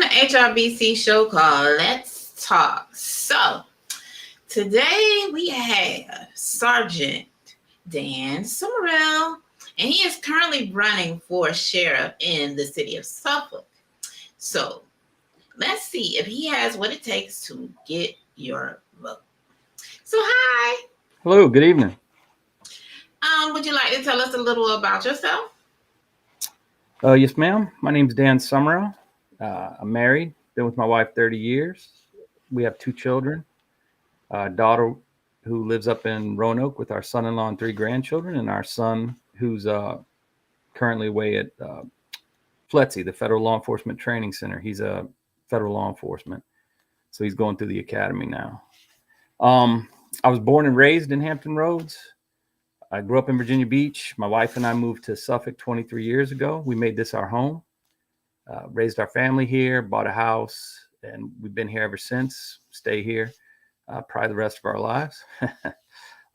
the HRBC show called Let's Talk. So, today we have Sergeant Dan Sommerell, and he is currently running for sheriff in the city of Suffolk. So, let's see if he has what it takes to get your vote. So, hi. Hello, good evening. Would you like to tell us a little about yourself? Yes, ma'am. My name's Dan Sommerell. I'm married, been with my wife 30 years. We have two children, a daughter who lives up in Roanoke with our son-in-law and three grandchildren, and our son who's currently away at FLETC, the Federal Law Enforcement Training Center. He's a federal law enforcement, so he's going through the academy now. I was born and raised in Hampton Roads. I grew up in Virginia Beach. My wife and I moved to Suffolk 23 years ago. We made this our home, raised our family here, bought a house, and we've been here ever since. Stay here probably the rest of our lives.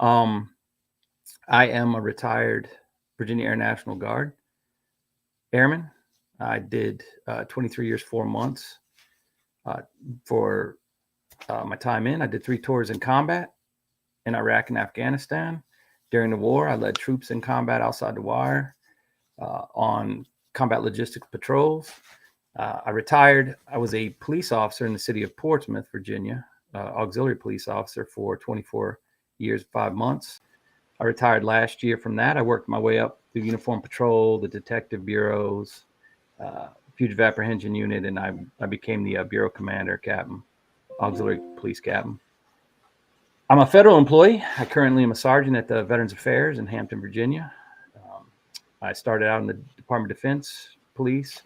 I am a retired Virginia Air National Guard airman. I did 23 years, 4 months for my time in. I did 3 tours in combat in Iraq and Afghanistan. During the war, I led troops in combat outside the wire on combat logistics patrols. I retired. I was a police officer in the city of Portsmouth, Virginia, auxiliary police officer for 24 years, 5 months. I retired last year from that. I worked my way up through uniform patrol, the detective bureaus, fugitive apprehension unit, and I became the bureau commander, captain, auxiliary police captain. I'm a federal employee. I currently am a sergeant at the Veterans Affairs in Hampton, Virginia. I started out in the Department of Defense Police,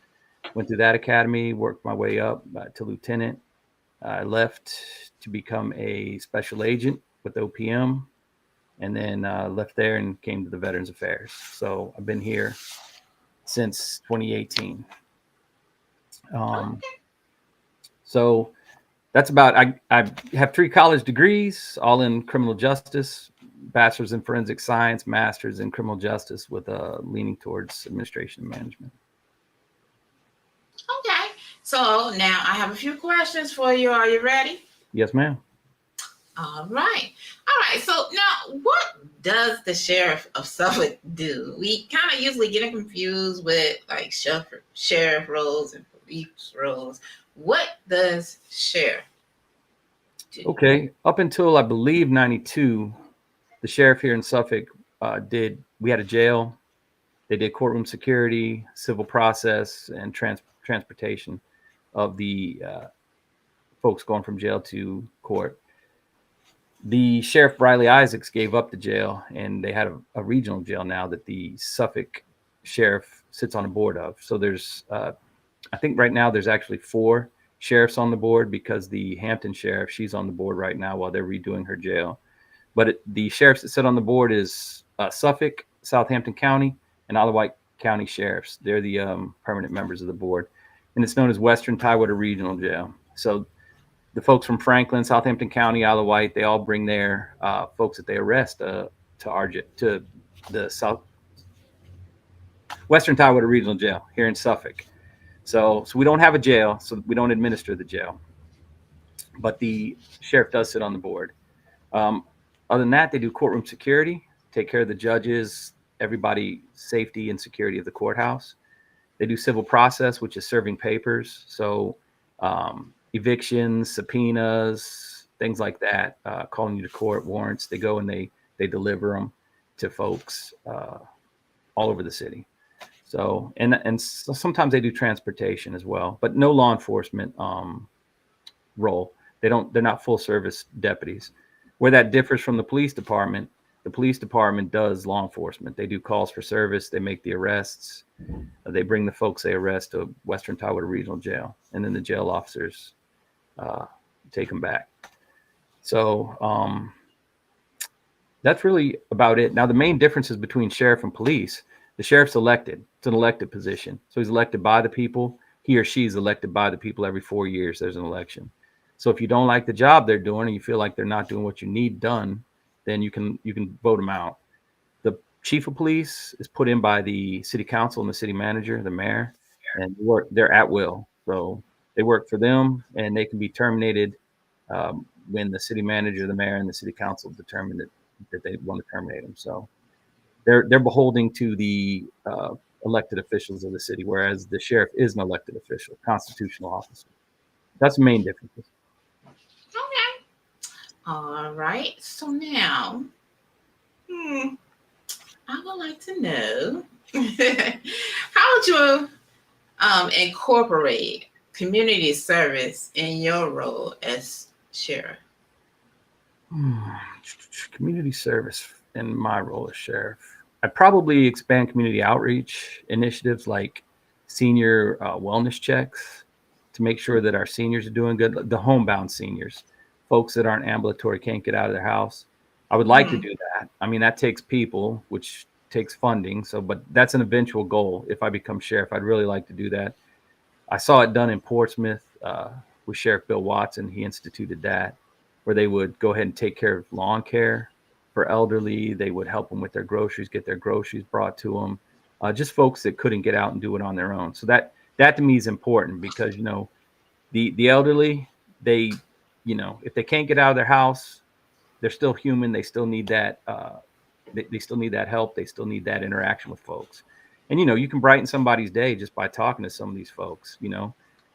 went through that academy, worked my way up to lieutenant. I left to become a special agent with OPM, and then left there and came to the Veterans Affairs. So I've been here since 2018. So that's about, I have 3 college degrees, all in criminal justice, bachelor's in forensic science, master's in criminal justice with a leaning towards administration and management. Okay. So, now I have a few questions for you. Are you ready? Yes, ma'am. All right. All right. So now, what does the sheriff of Suffolk do? We kind of usually get him confused with like sheriff roles and police roles. What does sheriff do? Okay. Up until I believe 92, the sheriff here in Suffolk we had a jail. They did courtroom security, civil process, and transportation of the folks going from jail to court. The Sheriff Riley Isaacs gave up the jail, and they had a regional jail now that the Suffolk sheriff sits on the board of. So there's, I think right now there's actually 4 sheriffs on the board, because the Hampton sheriff, she's on the board right now while they're redoing her jail. But the sheriffs that sit on the board is Suffolk, Southampton County, and Isle of Wight County sheriffs. They're the permanent members of the board, and it's known as Western Tidewater Regional Jail. So the folks from Franklin, Southampton County, Isle of Wight, they all bring their folks that they arrest to the Western Tidewater Regional Jail here in Suffolk. So we don't have a jail, so we don't administer the jail, but the sheriff does sit on the board. Other than that, they do courtroom security, take care of the judges, everybody, safety and security of the courthouse. They do civil process, which is serving papers. So evictions, subpoenas, things like that, calling you to court, warrants. They go and they deliver them to folks all over the city. So and sometimes they do transportation as well, but no law enforcement role. They're not full service deputies. Where that differs from the police department does law enforcement. They do calls for service. They make the arrests. They bring the folks they arrest to Western Tidewater Regional Jail, and then the jail officers take them back. So that's really about it. Now, the main differences between sheriff and police: the sheriff's elected. It's an elected position. So he's elected by the people. He or she's elected by the people. Every 4 years, there's an election. So if you don't like the job they're doing, and you feel like they're not doing what you need done, then you can vote them out. The chief of police is put in by the city council and the city manager, the mayor, and they're at will. So They work for them, and they can be terminated when the city manager, the mayor, and the city council determine that they want to terminate them. So they're beholding to the elected officials of the city, whereas the sheriff is an elected official, constitutional officer. That's the main difference. Okay. All right. So now, I would like to know how would you incorporate community service in your role as sheriff? Community service in my role as sheriff. I'd probably expand community outreach initiatives like senior wellness checks to make sure that our seniors are doing good. The homebound seniors, folks that aren't ambulatory, can't get out of their house. I would like to do that. I mean, that takes people, which takes funding. So, but that's an eventual goal. If I become sheriff, I'd really like to do that. I saw it done in Portsmouth with Sheriff Bill Watson. He instituted that, where they would go ahead and take care of lawn care for elderly. They would help them with their groceries, get their groceries brought to them. Just folks that couldn't get out and do it on their own. So that to me is important because the elderly, they if they can't get out of their house, they're still human. They still need that. They still need that help. They still need that interaction with folks. And you can brighten somebody's day just by talking to some of these folks.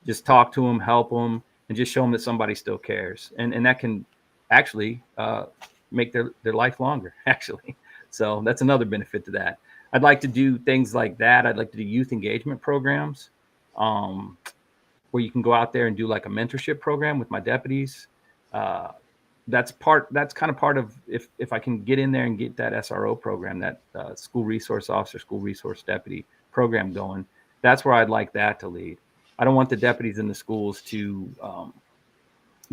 Just talk to them, help them, and just show them that somebody still cares. And that can actually make their life longer. Actually, so that's another benefit to that. I'd like to do things like that. I'd like to do youth engagement programs, where you can go out there and do like a mentorship program with my deputies. That's kind of part of if I can get in there and get that SRO program, that school resource officer, school resource deputy program going. That's where I'd like that to lead. I don't want the deputies in the schools to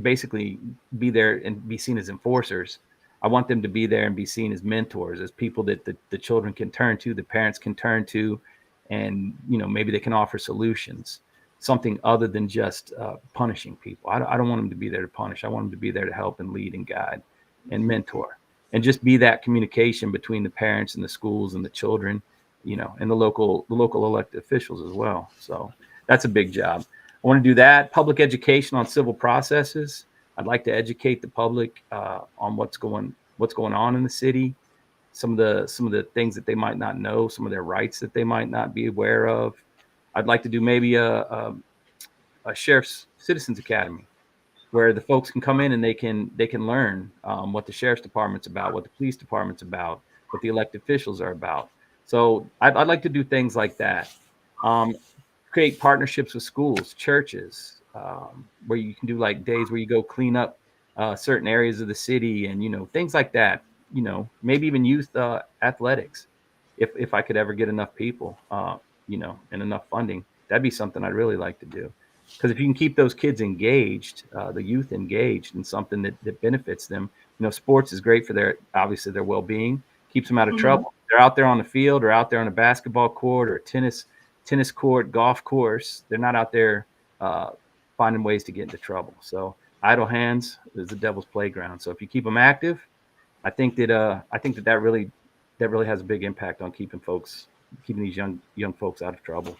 basically be there and be seen as enforcers. I want them to be there and be seen as mentors, as people that the children can turn to, the parents can turn to, and maybe they can offer solutions, something other than just punishing people. I don't want them to be there to punish. I want them to be there to help and lead and guide and mentor, and just be that communication between the parents and the schools and the children, and the local elected officials as well. So that's a big job. I want to do that. Public education on civil processes. I'd like to educate the public on what's going on in the city, some of the things that they might not know, some of their rights that they might not be aware of. I'd like to do maybe a sheriff's citizens academy, where the folks can come in and they can learn what the sheriff's department's about, what the police department's about, what the elected officials are about. So I'd like to do things like that. Create partnerships with schools, churches, where you can do like days where you go clean up certain areas of the city, and things like that. Maybe even youth athletics, if I could ever get enough people, and enough funding. That'd be something I'd really like to do. Because if you can keep those kids engaged, the youth engaged in something that benefits them, sports is great for obviously their well-being, keeps them out of trouble. They're out there on the field or out there on a basketball court or a tennis court, golf course. They're not out there finding ways to get into trouble. So idle hands is the devil's playground. So if you keep them active, I think that really has a big impact on keeping these young folks out of trouble.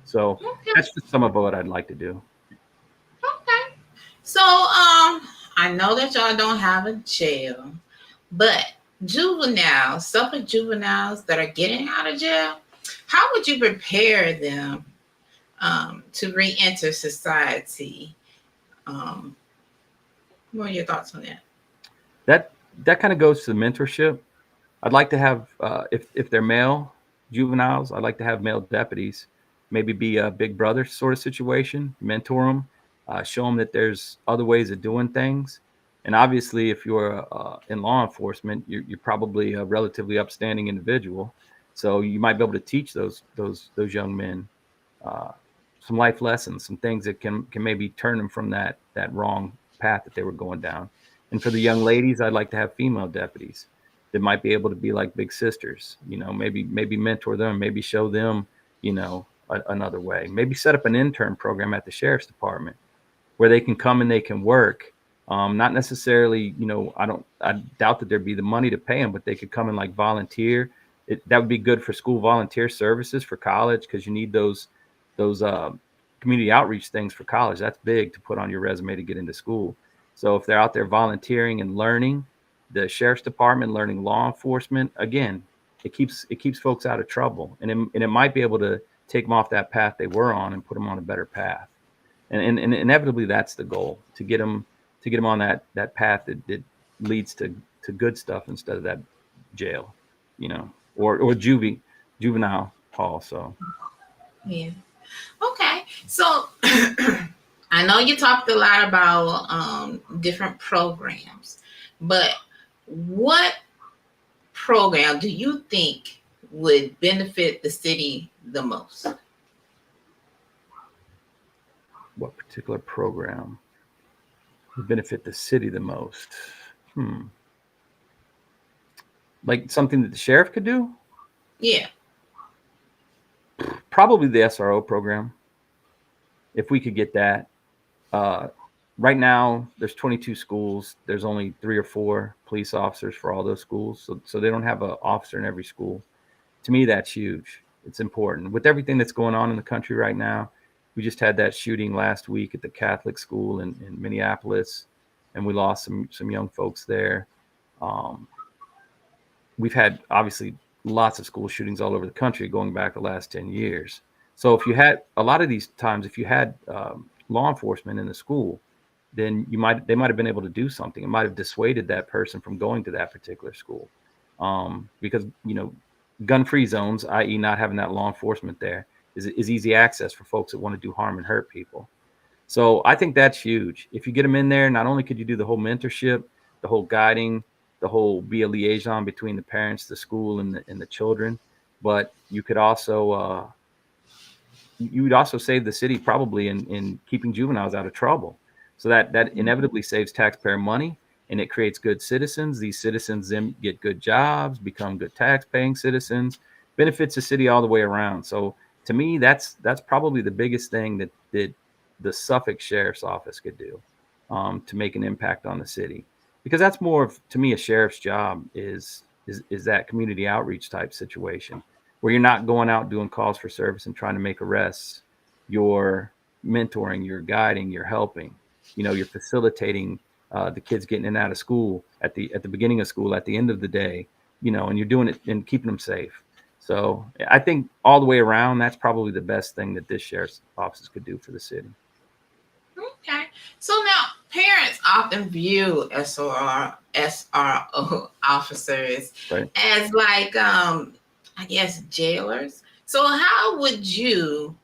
So that's just some of what I'd like to do. Okay. So I know that y'all don't have a jail, but Suffolk juveniles that are getting out of jail, how would you prepare them to re-enter society? What are your thoughts on that? That kind of goes to the mentorship. I'd like to have, if they're male juveniles, I'd like to have male deputies, maybe be a big brother sort of situation, mentor them, show them that there's other ways of doing things. And obviously, if you're in law enforcement, you're probably a relatively upstanding individual. So you might be able to teach those young men some life lessons, some things that can maybe turn them from that wrong path that they were going down. And for the young ladies, I'd like to have female deputies that might be able to be like big sisters, maybe mentor them, maybe show them, another way. Maybe set up an intern program at the sheriff's department where they can come and they can work. Not necessarily, I doubt that there'd be the money to pay them, but they could come and like volunteer. That would be good for school volunteer services for college, because you need those community outreach things for college. That's big to put on your resume to get into school. So if they're out there volunteering and learning the sheriff's department, learning law enforcement, again, it keeps folks out of trouble, and it might be able to take them off that path they were on and put them on a better path. And inevitably that's the goal, to get them on that path that leads to good stuff instead of that jail, or juvenile hall. So Yeah. Okay. So I know you talked a lot about different programs, but what program do you think would benefit the city the most? what particular program would benefit the city the most? Like something that the sheriff could do? Yeah. Probably the SRO program, if we could get that. Uh, right now, there's 22 schools. There's only 3 or 4 police officers for all those schools, so they don't have an officer in every school. To me, that's huge. It's important with everything that's going on in the country right now. We just had that shooting last week at the Catholic school in Minneapolis, and we lost some young folks there. Um, we've had obviously lots of school shootings all over the country going back the last 10 years. So if you had a lot of these times, if you had law enforcement in the school, then they might have been able to do something. It might have dissuaded that person from going to that particular school, because gun-free zones, i.e., not having that law enforcement there, is easy access for folks that want to do harm and hurt people. So I think that's huge. If you get them in there, not only could you do the whole mentorship, the whole guiding, the whole be a liaison between the parents, the school, and the children, but you would also save the city probably in keeping juveniles out of trouble. So that inevitably saves taxpayer money, and it creates good citizens. These citizens then get good jobs, become good tax-paying citizens, benefits the city all the way around. So to me, that's probably the biggest thing that the Suffolk Sheriff's Office could do, to make an impact on the city, because that's more of, to me, a sheriff's job is that community outreach type situation where you're not going out doing calls for service and trying to make arrests. You're mentoring, you're guiding, you're helping. You're facilitating the kids getting in and out of school at the beginning of school, at the end of the day. And you're doing it and keeping them safe. So I think all the way around, that's probably the best thing that this sheriff's office could do for the city. Okay. So now parents often view SRO officers Right. as like I guess jailers. So how would you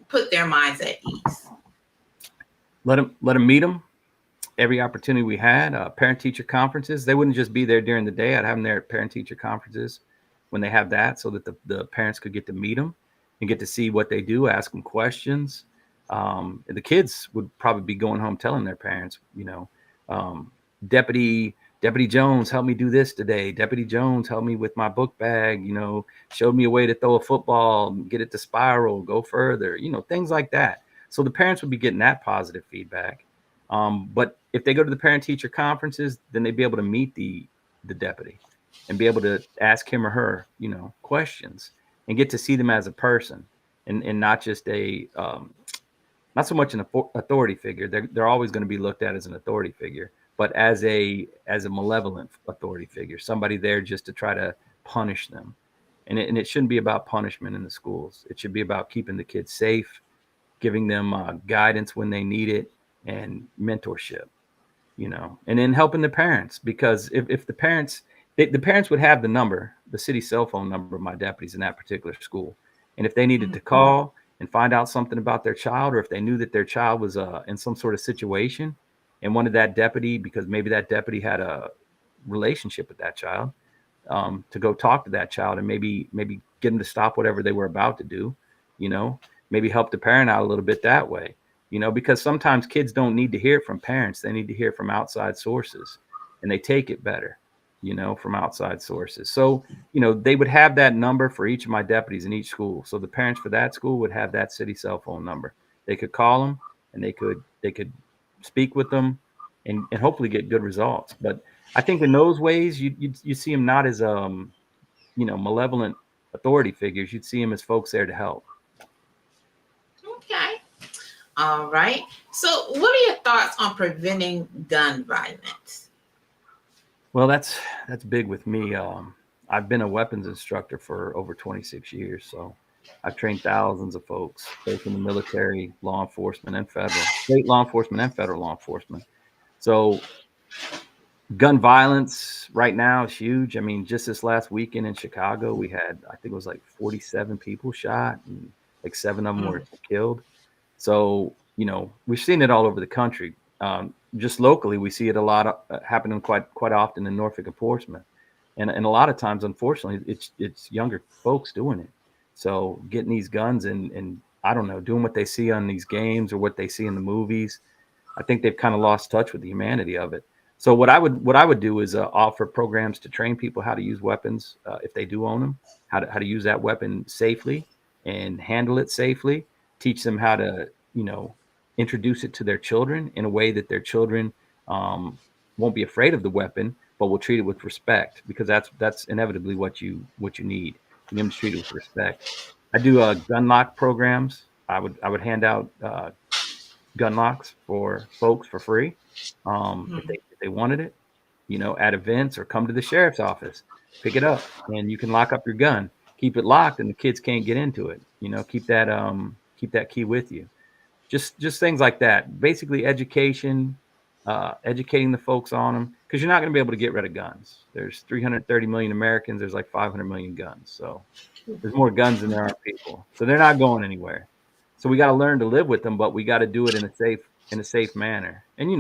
put their minds at ease? Let them meet them every opportunity we had. Parent teacher conferences. They wouldn't just be there during the day. I'd have them there at parent teacher conferences when they have that, so that the parents could get to meet them and get to see what they do, ask them questions. The kids would probably be going home telling their parents, Deputy Jones helped me do this today. Deputy Jones helped me with my book bag, showed me a way to throw a football, get it to spiral, go further, things like that. So the parents would be getting that positive feedback. But if they go to the parent-teacher conferences, then they'd be able to meet the deputy and be able to ask him or her, questions, and get to see them as a person, and not just not so much an authority figure. They're always going to be looked at as an authority figure, but as a malevolent authority figure, somebody there just to try to punish them. And it shouldn't be about punishment in the schools. It should be about keeping the kids safe, giving them guidance when they need it, and mentorship, and then helping the parents, because if the parents would have the city cell phone number of my deputies in that particular school. And if they needed to call and find out something about their child, or if they knew that their child was in some sort of situation and wanted that deputy, because maybe that deputy had a relationship with that child, to go talk to that child and maybe get them to stop whatever they were about to do, maybe help the parent out a little bit that way, because sometimes kids don't need to hear it from parents. They need to hear it from outside sources, and they take it better, from outside sources. So, they would have that number for each of my deputies in each school. So the parents for that school would have that city cell phone number. They could call them, and they could speak with them, and hopefully get good results. But I think in those ways, you see them not as malevolent authority figures. You'd see them as folks there to help. All right. So, what are your thoughts on preventing gun violence? Well, that's big with me. I've been a weapons instructor for over 26 years, so I've trained thousands of folks, both in the military, law enforcement, and federal, state law enforcement, and federal law enforcement. So gun violence right now is huge. I mean, just this last weekend in Chicago, we had, I think it was like 47 people shot, and like 7 of them were killed. So, we've seen it all over the country. Just locally, we see it a lot happening quite often in Norfolk and Portsmouth, and a lot of times, unfortunately, it's younger folks doing it. So, getting these guns and I don't know, doing what they see on these games or what they see in the movies, I think they've kind of lost touch with the humanity of it. So what I would do is offer programs to train people how to use weapons if they do own them, how to use that weapon safely and handle it safely. Teach them how to introduce it to their children in a way that their children um, won't be afraid of the weapon, but will treat it with respect, because that's inevitably what you need. You need them to treat it with respect. I do gun lock programs. I would hand out gun locks for folks for free, if they wanted it, at events, or come to the sheriff's office, pick it up, and you can lock up your gun, keep it locked, and the kids can't get into it. Keep that key with you. Just things like that. Basically, educating the folks on them, because you're not going to be able to get rid of guns. There's 330 million Americans. There's like 500 million guns. So there's more guns than there are people. So they're not going anywhere. So we got to learn to live with them, but we got to do it in a safe manner. And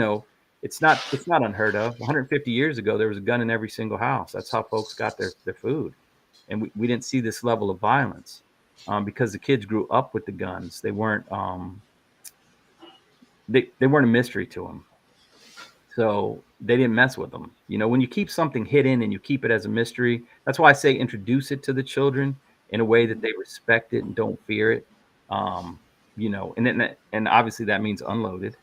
it's not unheard of. 150 years ago, there was a gun in every single house. That's how folks got their food, and we didn't see this level of violence because the kids grew up with the guns. They weren't a mystery to them. So they didn't mess with them. When you keep something hidden and you keep it as a mystery, that's why I say introduce it to the children in a way that they respect it and don't fear it. And obviously that means unloaded,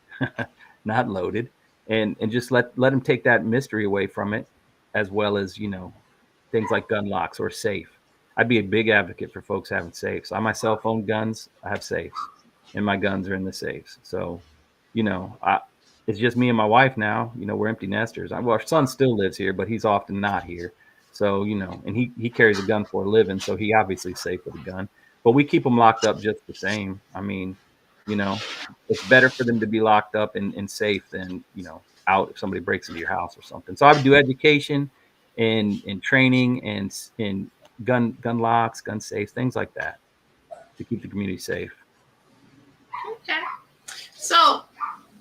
not loaded, and just let them take that mystery away from it, as well as things like gun locks or safe. I'd be a big advocate for folks having safes. I myself own guns. I have safes, and my guns are in the safes. So, it's just me and my wife now. We're empty nesters. Well, our son still lives here, but he's often not here. So, and he carries a gun for a living, so he obviously is safe with a gun. But we keep them locked up just the same. I mean, you know, it's better for them to be locked up and safe than, out if somebody breaks into your house or something. So I would do education and training and gun locks, gun safes, things like that to keep the community safe. Okay. So,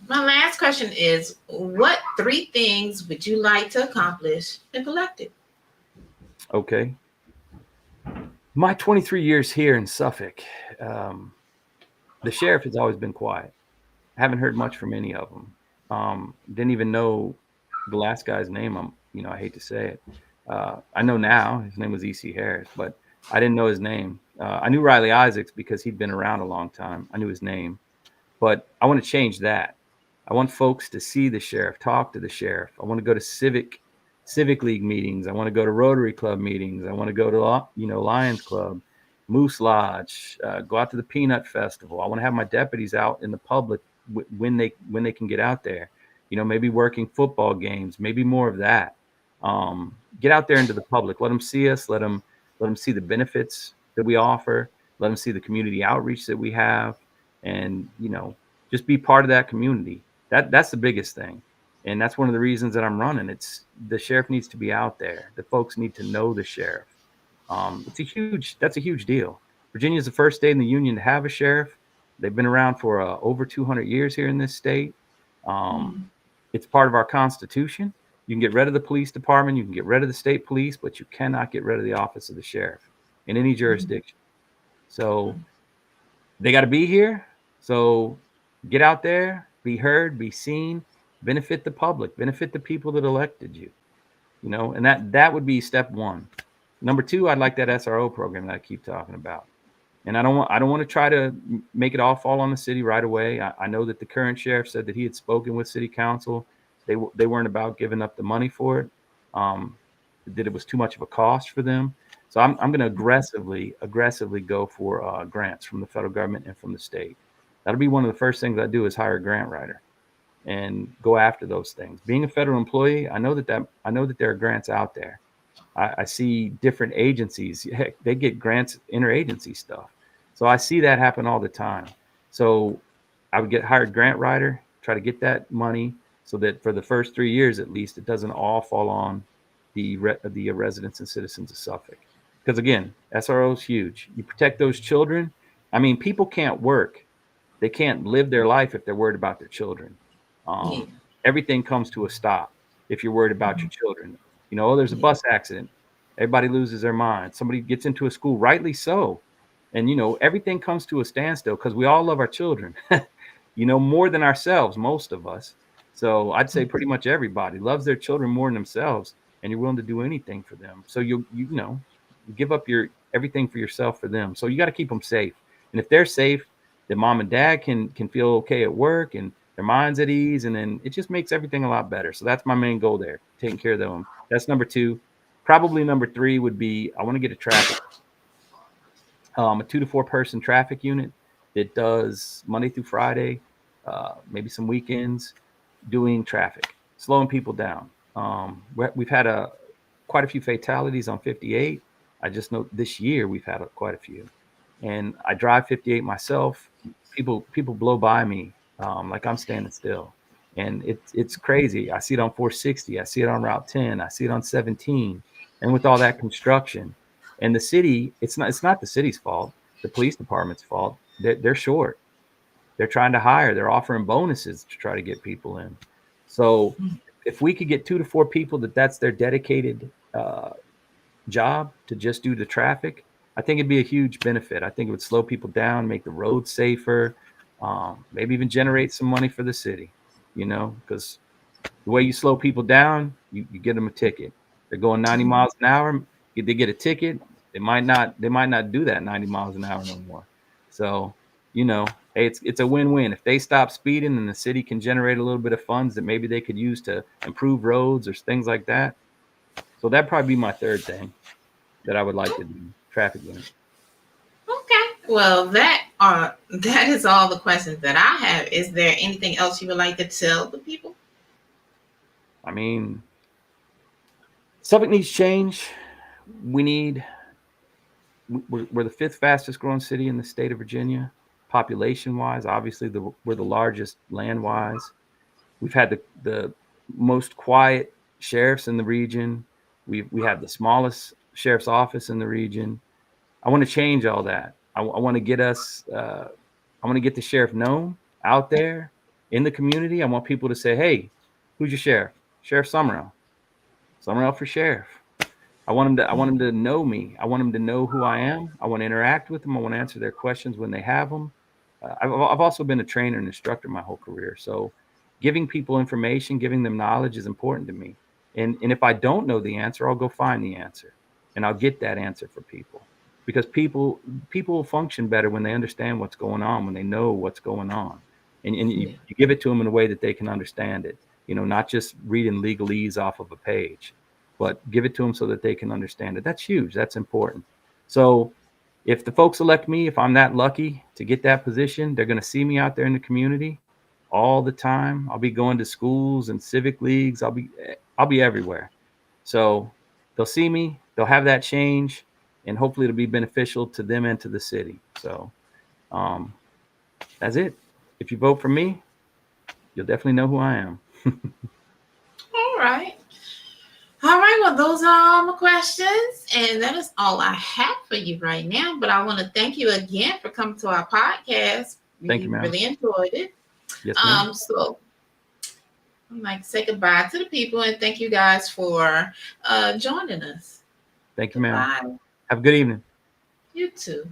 my last question is, what three things would you like to accomplish if elected? Okay. My 23 years here in Suffolk, um, the sheriff has always been quiet. I haven't heard much from any of them. Didn't even know the last guy's name. I hate to say it. I know now his name was E.C. Harris, but I didn't know his name. I knew Riley Isaacs because he'd been around a long time. I knew his name, but I want to change that. I want folks to see the sheriff, talk to the sheriff. I want to go to civic league meetings. I want to go to Rotary Club meetings. I want to go to Lions Club, Moose Lodge, go out to the Peanut Festival. I want to have my deputies out in the public when they can get out there. Maybe working football games, maybe more of that. Get out there into the public. Let them see us. Let them see the benefits that we offer. Let them see the community outreach that we have, and just be part of that community. That's the biggest thing. And that's one of the reasons that I'm running. It's the sheriff needs to be out there. The folks need to know the sheriff. That's a huge deal. Virginia is the first state in the union to have a sheriff. They've been around for over 200 years here in this state. Um, it's part of our Constitution. You can get rid of the police department. You can get rid of the state police, but you cannot get rid of the office of the sheriff in any jurisdiction. So they got to be here. So get out there, be heard, be seen, benefit the public, benefit the people that elected you. And that would be step one. Number two, I'd like that SRO program that I keep talking about. And I don't want to try to make it all fall on the city right away. I know that the current sheriff said that he had spoken with city council. They weren't about giving up the money for it. That it was too much of a cost for them. So I'm going to aggressively go for grants from the federal government and from the state. That'll be one of the first things I do is hire a grant writer and go after those things. Being a federal employee, I know that there are grants out there. I see different agencies, heck, they get grants, interagency stuff. So I see that happen all the time. So I would get hired grant writer, try to get that money so that for the first 3 years at least, it doesn't all fall on the residents and citizens of Suffolk. Because again, SRO is huge. You protect those children. I mean, people can't work. They can't live their life if they're worried about their children. Yeah. Everything comes to a stop if you're worried about Mhm. your children. You know, oh, there's a Yeah. bus accident. Everybody loses their mind. Somebody gets into a school, rightly so. And, you know, everything comes to a standstill because we all love our children, you know, more than ourselves, most of us. So I'd say pretty much everybody loves their children more than themselves, and you're willing to do anything for them. So you know, you give up your everything for yourself for them. So you got to keep them safe. And if they're safe, then mom and dad can feel okay at work and their minds at ease, and then it just makes everything a lot better. So that's my main goal there, taking care of them. That's number two. Probably number three would be I want to get a traffic, a 2 to 4 person traffic unit that does Monday through Friday, maybe some weekends, doing traffic, slowing people down. We've had quite a few fatalities on 58. I just know this year we've had quite a few, and I drive 58 myself. People blow by me like I'm standing still, and it's crazy. I see it on 460. I see it on Route 10. I see it on 17, and with all that construction, and the city, it's not the city's fault. The police department's fault. They're short. They're trying to hire. They're offering bonuses to try to get people in. So if we could get 2 to 4 people that's their dedicated job to just do the traffic, I think it'd be a huge benefit. I think it would slow people down, make the roads safer, maybe even generate some money for the city, you know, because the way you slow people down, you get them a ticket. They're going 90 miles an hour. If they get a ticket, they might not do that 90 miles an hour no more. So, you know, hey, it's a win-win. If they stop speeding and the city can generate a little bit of funds that maybe they could use to improve roads or things like that. So that'd probably be my third thing that I would like to do, traffic unit. Okay. Well, that is all the questions that I have. Is there anything else you would like to tell the people? I mean, Suffolk needs change. We need we're the fifth fastest growing city in the state of Virginia, population wise. Obviously, we're the largest land wise. We've had the most quiet sheriffs in the region. We have the smallest sheriff's office in the region. I want to change all that. I want to get us. I want to get the sheriff known out there in the community. I want people to say, "Hey, who's your sheriff? Sheriff Sommerell. Sommerell for sheriff." I want them to know me. I want them to know who I am. I want to interact with them. I want to answer their questions when they have them. I've also been a trainer and instructor my whole career. So giving people information, giving them knowledge is important to me. And if I don't know the answer, I'll go find the answer and I'll get that answer for people. Because people function better when they understand what's going on, when they know what's going on. And Yeah. you give it to them in a way that they can understand it. You know, not just reading legalese off of a page, but give it to them so that they can understand it. That's huge. That's important. So if the folks elect me, if I'm that lucky to get that position, they're going to see me out there in the community all the time. I'll be going to schools and civic leagues. I'll be everywhere. So they'll see me, they'll have that change, and hopefully it'll be beneficial to them and to the city. So um, that's it. If you vote for me, you'll definitely know who I am. All right. All right. Well, those are all my questions, and that is all I have for you right now. But I want to thank you again for coming to our podcast. Thank We you, ma'am. really enjoyed it. Yes, ma'am. So I'd like to say goodbye to the people and thank you guys for joining us. Thank you, ma'am. Goodbye. Have a good evening. You too.